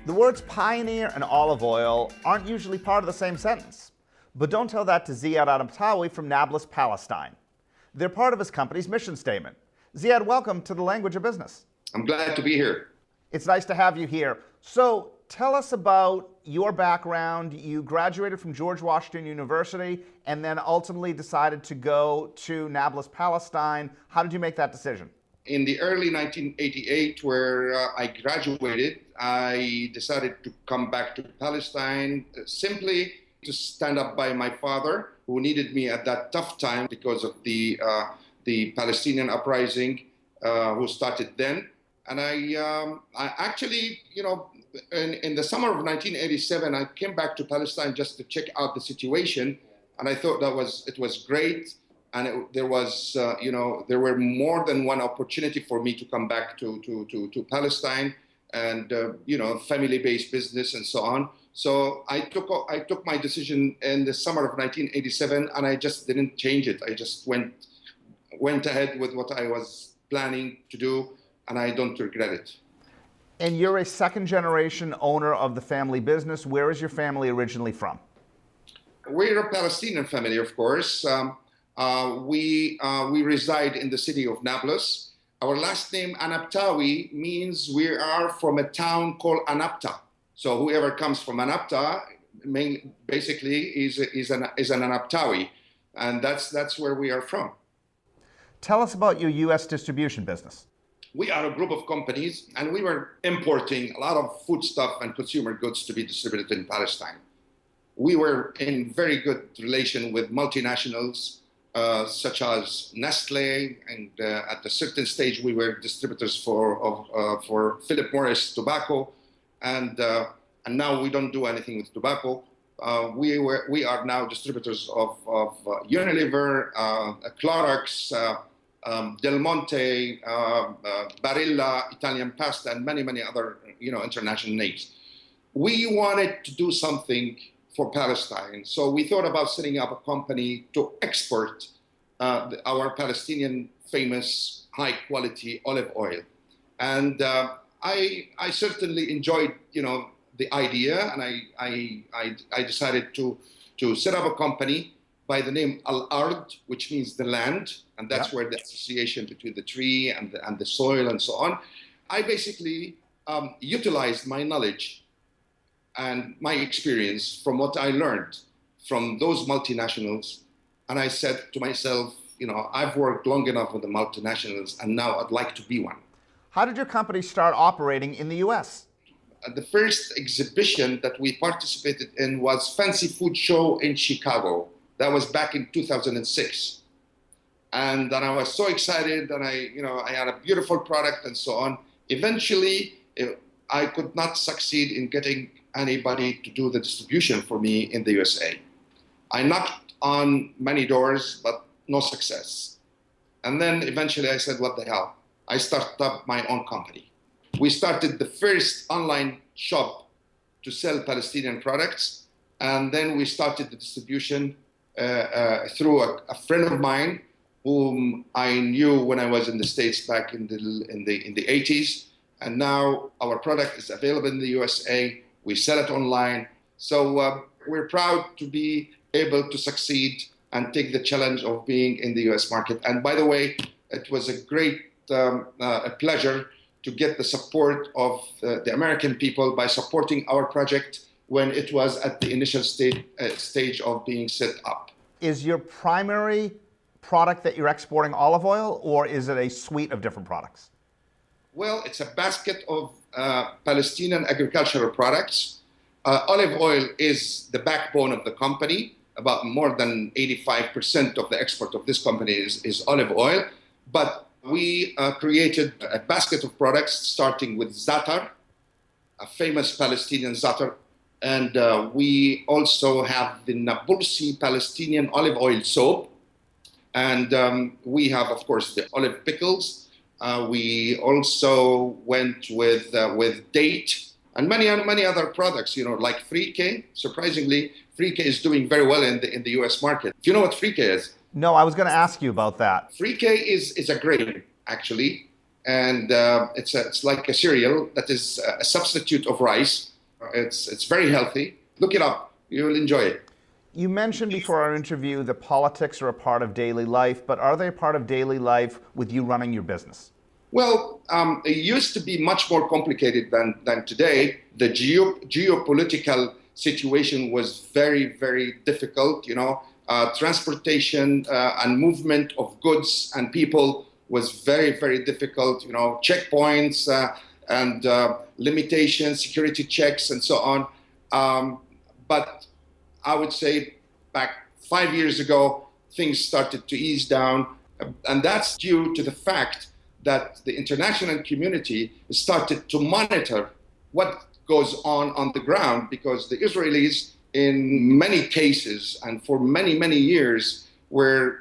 The words pioneer and olive oil aren't usually part of the same sentence. But don't tell that to Ziad Anabtawi from Nablus, Palestine. They're part of his company's mission statement. Ziad, welcome to the Language of Business. I'm glad to be here. It's nice to have you here. So tell us about your background. You graduated from George Washington University and then ultimately decided to go to Nablus, Palestine. How did you make that decision? In the early 1988, where I graduated, I decided to come back to Palestine simply to stand up by my father, who needed me at that tough time because of the Palestinian uprising, who started then. And I actually, in the summer of 1987, I came back to Palestine just to check out the situation, and I thought it was great. And there were more than one opportunity for me to come back to Palestine, and family-based business and so on. So I took my decision in the summer of 1987, and I just didn't change it. I just went ahead with what I was planning to do, and I don't regret it. And you're a second-generation owner of the family business. Where is your family originally from? We're a Palestinian family, of course. We reside in the city of Nablus. Our last name, Anabtawi, means we are from a town called Anabta. So whoever comes from Anabta basically is an Anabtawi, and that's where we are from. Tell us about your U.S. distribution business. We are a group of companies, and we were importing a lot of foodstuff and consumer goods to be distributed in Palestine. We were in very good relation with multinationals, such as Nestle, and at a certain stage we were distributors for Philip Morris tobacco, and now we don't do anything with tobacco. We are now distributors of Unilever, Clorox, Del Monte, Barilla, Italian Pasta, and many other international names. We wanted to do something for Palestine. So we thought about setting up a company to export our Palestinian famous high quality olive oil. And I certainly enjoyed, the idea, and I decided to set up a company by the name Al-Ard, which means the land, and that's where the association between the tree and the soil and so on. I basically utilized my knowledge and my experience from what I learned from those multinationals. And I said to myself, I've worked long enough with the multinationals, and now I'd like to be one. How did your company start operating in the U.S.? The first exhibition that we participated in was Fancy Food Show in Chicago. That was back in 2006. And then I was so excited, and I had a beautiful product and so on. Eventually, I could not succeed in getting anybody to do the distribution for me in the USA. I knocked on many doors, but no success. And then eventually I said, what the hell? I started up my own company. We started the first online shop to sell Palestinian products. And then we started the distribution through a friend of mine whom I knew when I was in the States back in the 80s. And now our product is available in the USA. We sell it online. So we're proud to be able to succeed and take the challenge of being in the US market. And by the way, it was a great a pleasure to get the support of the American people by supporting our project when it was at the initial stage of being set up. Is your primary product that you're exporting olive oil, or is it a suite of different products? Well, it's a basket of Palestinian agricultural products. Olive oil is the backbone of the company. About more than 85% of the export of this company is olive oil. But we created a basket of products starting with za'atar, a famous Palestinian za'atar. And we also have the Nabulsi Palestinian olive oil soap. And we have, of course, the olive pickles. We also went with date and many other products, like Frike. Surprisingly, Frike is doing very well in the U.S. market. Do you know what Frike is? No, I was going to ask you about that. Frike is a grain, actually, and it's like a cereal that is a substitute of rice. It's very healthy. Look it up. You will enjoy it. You mentioned before our interview that politics are a part of daily life, but are they a part of daily life with you running your business? Well, it used to be much more complicated than today. The geopolitical situation was very, very difficult. Transportation and movement of goods and people was very, very difficult. Checkpoints and limitations, security checks, and so on. But I would say back 5 years ago, things started to ease down. And that's due to the fact that the international community started to monitor what goes on the ground, because the Israelis, in many cases and for many, many years, were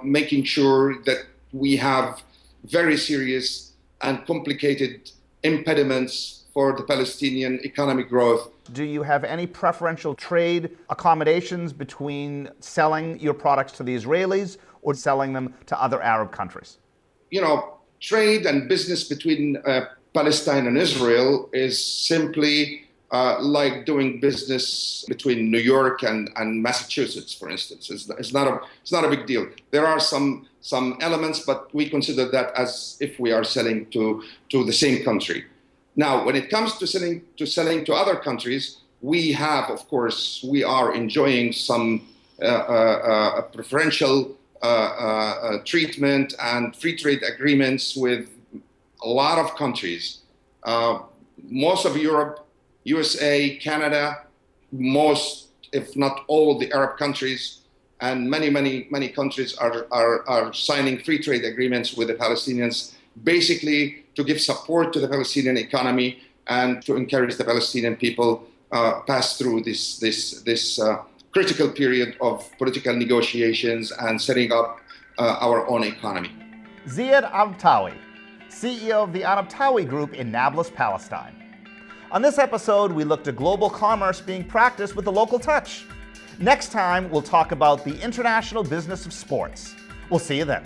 making sure that we have very serious and complicated impediments for the Palestinian economic growth. Do you have any preferential trade accommodations between selling your products to the Israelis or selling them to other Arab countries? Trade and business between Palestine and Israel is simply like doing business between New York and Massachusetts, for instance. It's not a big deal. There are some elements, but we consider that as if we are selling to the same country. Now, when it comes to selling to other countries, we are enjoying some preferential treatment and free trade agreements with a lot of countries. Most of Europe, USA, Canada, most, if not all, the Arab countries, and many countries are signing free trade agreements with the Palestinians, basically to give support to the Palestinian economy and to encourage the Palestinian people pass through this critical period of political negotiations and setting up our own economy. Ziad Anabtawi, CEO of the Anabtawi Group in Nablus, Palestine. On this episode, we looked at global commerce being practiced with a local touch. Next time, we'll talk about the international business of sports. We'll see you then.